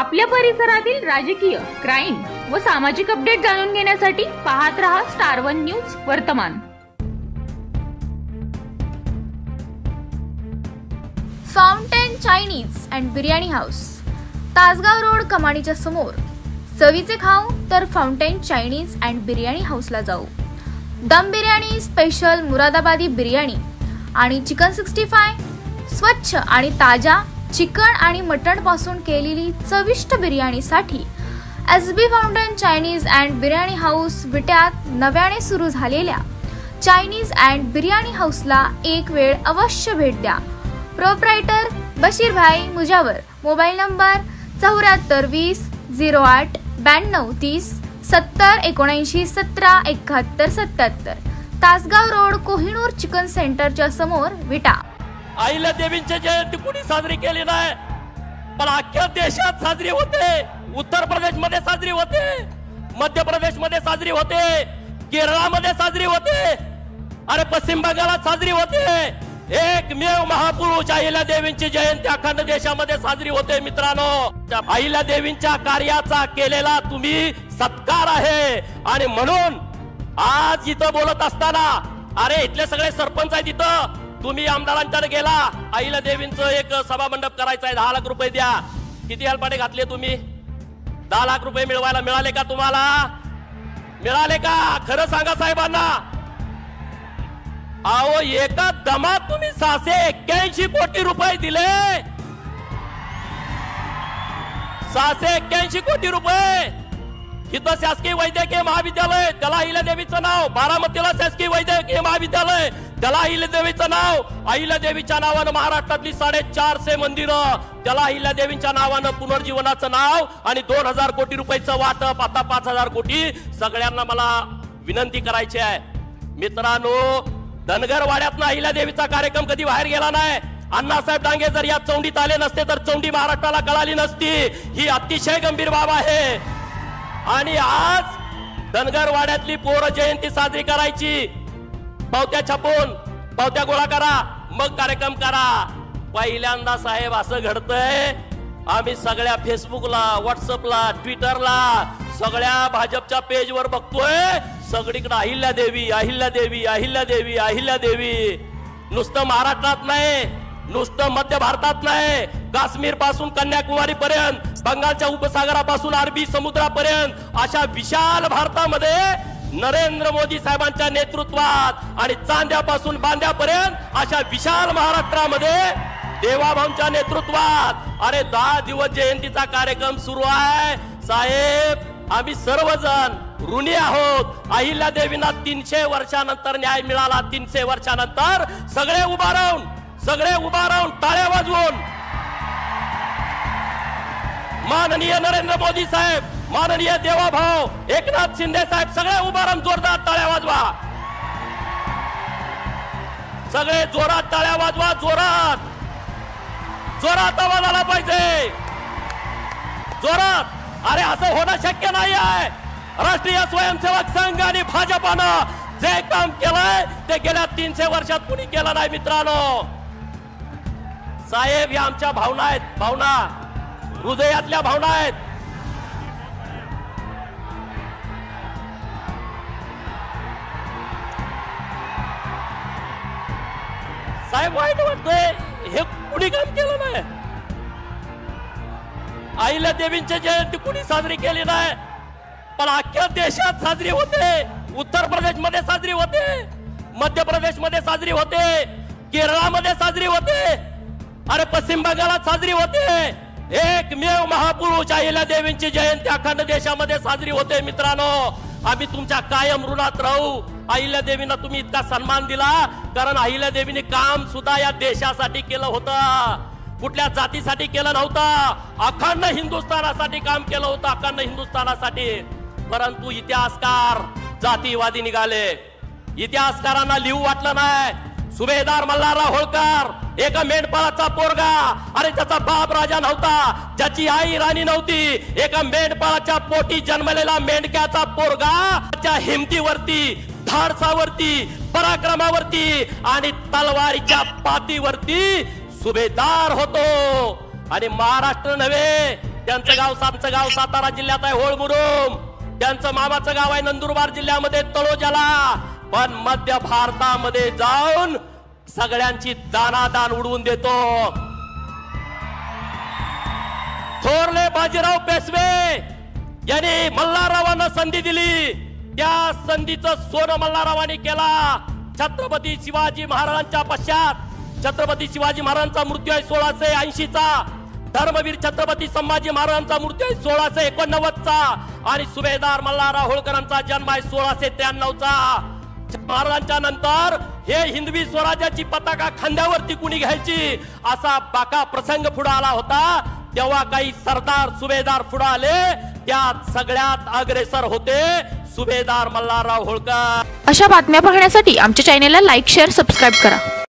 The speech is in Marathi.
आपल्या परिसरातील राजकीय, क्राईम व सामाजिक अपडेट जाणून घेण्यासाठी पाहत रहा स्टार वन न्यूज वर्तमान। Fountain Chinese and biryani house, Tasgaon road, कमानीच्या समोर। चवीचे खाऊ तर फाउंटेन चायनीज अँड बिर्याणी हाऊसला जाऊ। दम बिर्याणी, स्पेशल मुरादाबादी बिर्याणी आणि चिकन 65, स्वच्छ आणि ताजा चिकन आणि मटण पासून केलेली चविष्ट बिर्याणीसाठी SB fountain Chinese and biryani house विट्यात नव्याने सुरू झालेल्या चायनीज अँड बिर्याणी हाऊसला एक वेळ अवश्य भेट द्या। प्रोप्रायटर बशीर भाई Mujawar, mobile number 74 20 08 92 30 70 79 17 71 77, Tasgaon road, Kohinoor chicken सेंटरच्या समोर, विटा। आईला देवींची जयंती कुणी साजरी केली नाही, पण अख्ख्या देशात साजरी होते। उत्तर प्रदेश मध्ये साजरी होते, मध्य प्रदेश मध्ये साजरी होते, केरळामध्ये साजरी होते, अरे पश्चिम बंगालात साजरी होते। एकमेव महापुरुष आईला देवींची जयंती अखंड देशामध्ये साजरी होते। मित्रांनो, आईला देवींच्या कार्याचा केलेला तुम्ही सत्कार आहे आणि म्हणून आज इथं बोलत असताना, अरे इथले सगळे सरपंच आहेत, इथं तुम्ही आमदारांच्याकडे गेला, आईला देवींचं एक सभा मंडप करायचा आहे, 10 लाख रुपये द्या। किती हेलपाटे घातले तुम्ही? 10 लाख रुपये मिळवायला मिळाले का तुम्हाला? मिळाले का? खरं सांगा साहेबांना। अहो, एका दमात तुम्ही 681 कोटी रुपये दिले, 681 कोटी रुपये। इथं शासकीय वैद्यकीय महाविद्यालय, त्याला आईला देवीचं नाव। बारामतीला शासकीय वैद्यकीय महाविद्यालय, त्याला आईला देवीचं नाव। आईला देवीच्या नावानं महाराष्ट्रातली 450 मंदिरं, त्याला आईला देवीच्या नावानं पुनर्जीवनाचं नाव आणि 2000 कोटी रुपयाचं वाटप, आता 5000 कोटी। सगळ्यांना मला विनंती करायची आहे मित्रांनो, धनगरवाड्यातनं आईला देवीचा कार्यक्रम कधी बाहेर गेला नाही। अण्णासाहेब डांगे जर या चौंडीत आले नसते तर चौंडी महाराष्ट्राला कळाली नसती। ही अतिशय गंभीर बाब आहे आणि आज धनगरवाड्यातली पोर जयंती साजरी करायची, पावत्या छापून पावत्या गोळा करा, मग कार्यक्रम करा। पहिल्यांदा साहेब असं घडतंय, आम्ही सगळ्या फेसबुकला, व्हॉट्सअपला, ट्विटरला, सगळ्या भाजपच्या पेजवर बघतोय, सगळीकडे अहिल्या देवी, अहिल्या देवी, अहिल्या देवी, अहिल्या देवी। नुसतं महाराष्ट्रात नाही, नुसतं मध्य भारतात नाही, काश्मीर पासून कन्याकुमारी पर्यंत, बंगालच्या उपसागरापासून अरबी समुद्रापर्यंत, अशा विशाल भारतामध्ये नरेंद्र मोदी साहेबांच्या नेतृत्वात आणि चांद्यापासून बांद्यापर्यंत अशा विशाल महाराष्ट्रामध्ये देवाभाऊंच्या नेतृत्वात अरे 10 दिवस जयंतीचा कार्यक्रम सुरू आहे। साहेब, आम्ही सर्वजण ऋणी आहोत। अहिल्या देवींना 300 वर्षानंतर न्याय मिळाला। 300 वर्षानंतर सगळे उभा राहून टाळ्या वाजवून माननीय नरेंद्र मोदी साहेब, माननीय देवाभाऊ एकनाथ शिंदे साहेब, सगळे उभा राहून जोरदार टाळ्या वाजवा। सगळे जोरात टाळ्या वाजवा, जोरात जोरात आवाज आला पाहिजे, जोरात। अरे असं होणं शक्य नाही आहे। राष्ट्रीय स्वयंसेवक संघ आणि भाजपानं जे काम केलंय ते गेल्या 300 वर्षात कुणी केलं नाही। मित्रांनो साहेब, या आमच्या भावना आहेत, भावना हृदयातल्या भावना आहेत। साहेब, वाईट वाटतंय, हे कुणी काम केलं नाही। आईला देवींची जयंती कुणी साजरी केली नाही, पण अख्ख्या देशात साजरी होते। उत्तर प्रदेश मध्ये साजरी होते, मध्य प्रदेश मध्ये साजरी होते, केरळामध्ये साजरी होते, अरे पश्चिम बंगालात साजरी होते। एकमेव महापुरुष आईला देवींची जयंती अखंड देशामध्ये साजरी होते। मित्रांनो, आम्ही तुमच्या कायम ऋणात राहू। आईला देवींना तुम्ही इतका सन्मान दिला, कारण आईला देवीने काम सुद्धा या देशासाठी केलं होतं, कुठल्या जातीसाठी केलं नव्हतं, अखंड हिंदुस्थानासाठी काम केलं होतं, अखंड हिंदुस्थानासाठी। परंतु इतिहासकार जातीवादी निघाले, इतिहासकारांना लिहू वाटलं नाही। सुभेदार मल्हारराव होळकर एका मेंढपाळाचा पोरगा, अरे त्याचा बाप राजा नव्हता, ज्याची आई राणी नव्हती, एका मेंढपाळाच्या पोटी जन्मलेला मेंढक्याचा पोरगा त्या हिमतीवरती, धाडसावरती, पराक्रमावरती आणि तलवारीच्या पातीवरती सुभेदार होतो। आणि महाराष्ट्र नव्हे त्यांचं गाव सातारा जिल्ह्यात आहे होळमुरुम, त्यांचं मामाचं गाव आहे नंदुरबार जिल्ह्यामध्ये तळोजाला, पण मध्य भारतामध्ये जाऊन सगळ्यांची दानादान उडवून देतो. थोरले बाजीराव पेशवे यांनी मल्हाररावांना संधी दिली, त्या संधीचं सोनं मल्हाररावांनी केला. छत्रपती शिवाजी महाराजांच्या पश्चात छत्रपती शिवाजी महाराजांचा मृत्यू आहे 1680 चा, धर्मवीर छत्रपती संभाजी महाराजांचा मृत्यू आहे 1689 चा, आणि सुभेदार मल्हारराव होळकरांचा जन्म आहे 1693 चा. महाराजांच्या नंतर हे हिंदवी स्वराज्याची पताका खांद्यावरती कुणी घ्यायची असा बाका प्रसंग पुढे आला होता. तेव्हा काही सरदार सुभेदार पुढे आले, त्यात सगळ्यात अग्रेसर होते सुभेदार मल्हारराव होळकर. अशा बातम्या पाहण्यासाठी आमच्या चॅनेलला लाईक, शेअर, सबस्क्राईब करा.